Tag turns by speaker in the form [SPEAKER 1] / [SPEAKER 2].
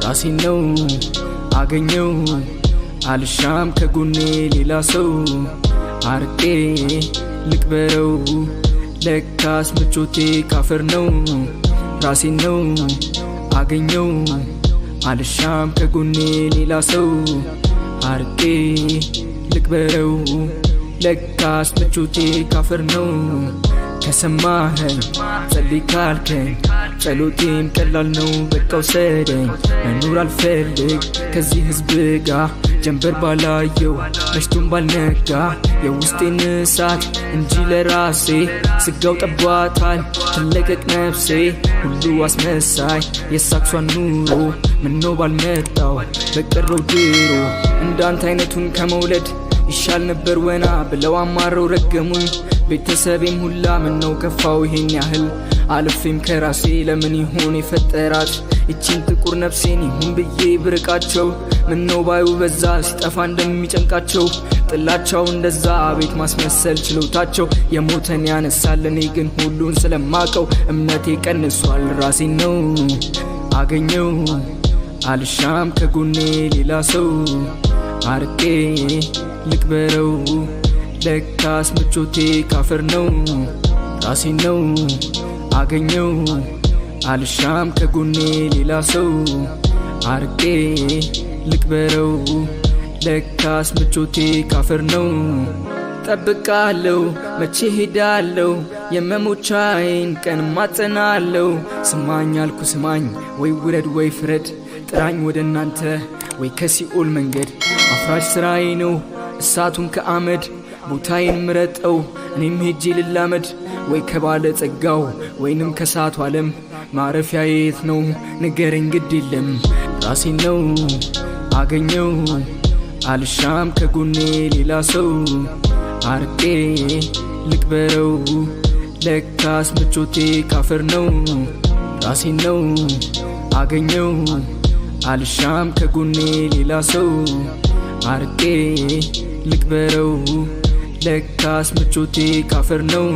[SPEAKER 1] ራሴን ነው አገኘው አልሻም ከጎኔ ሌላ ሰው አርቄ ልቅበረው ለካስ ምቾቴ ካፈር ነው። ራሴን ነው አገኘው አልሻም ከጎኔ ሌላ ሰው አርቄ ልቅበረው ለካስ ምቾቴ ካፈር ነው። ከሰማኸኝ ጸልይ ካልከኝ ጸሎቴም ቀላል ነው በቃ ውሰደኝ። መኖር አልፈልግ ከዚህ ህዝብ ጋር ጀንበር ባላየው መሽቶም ባልነጋ የውስጤን እሳት እንጂ ለራሴ ስጋው ጠቧታል ትለቀቅ ነፍሴ። ሁሉ አስመሳይ የሳክሷን ኑሮ ምነው ባልመጣው በቀረው ድሮ። እንዳንተ አይነቱን ከመውለድ ይሻል ነበር ወና ብለው አማረው ረገሙኝ። ቤተሰቤም ሁላ ምነው ከፋው ይሄን ያህል አልፌም ከራሴ ለምን ይሆን የፈጠራት እቺን ጥቁር ነፍሴን ይሁን ብዬ ብርቃቸው። ምነው ባዩ በዛ ሲጠፋ እንደሚጨንቃቸው ጥላቻው እንደዛ ቤት ማስመሰል ችሎታቸው። የሞተን ያነሳል እኔ ግን ሁሉን ስለማቀው እምነቴ ቀንሷል። ራሴን ነው አገኘው አልሻም ከጎኔ ሌላ ሰው አርቄ ልቅበረው ለካስ ምቾቴ ካፈር ነው። ራሴን ነው አገኘው አልሻም ከጎኔ ሌላ ሰው አርቄ ልቅበረው ለካስ ምቾቴ ካፈር ነው። ጠብቃለሁ መቼ ሄዳለሁ የመሞቻዬን ቀን ማጸናለሁ። ስማኝ አልኩ ስማኝ ወይ ውረድ ወይ ፍረድ ጥራኝ ወደ እናንተ ወይ ከሲኦል መንገድ። አፍራሽ ስራዬ ነው እሳቱን ከአመድ ቦታዬን ምረጠው እኔም ሄጄ ልላመድ። ወይ ከባለ ጸጋው ወይንም ከሳቱ ዓለም ማረፊያ የት ነው ንገረኝ ግድ የለም። ራሴን ነው አገኘው አልሻም ከጎኔ ሌላ ሰው አርቄ ልቅበረው ለካስ ምቾቴ ካፈር ነው። ራሴን ነው አገኘው አልሻም ከጎኔ ሌላ ሰው አርቄ ልቅበረው ለካስ ምቾቴ ካፈር ነው።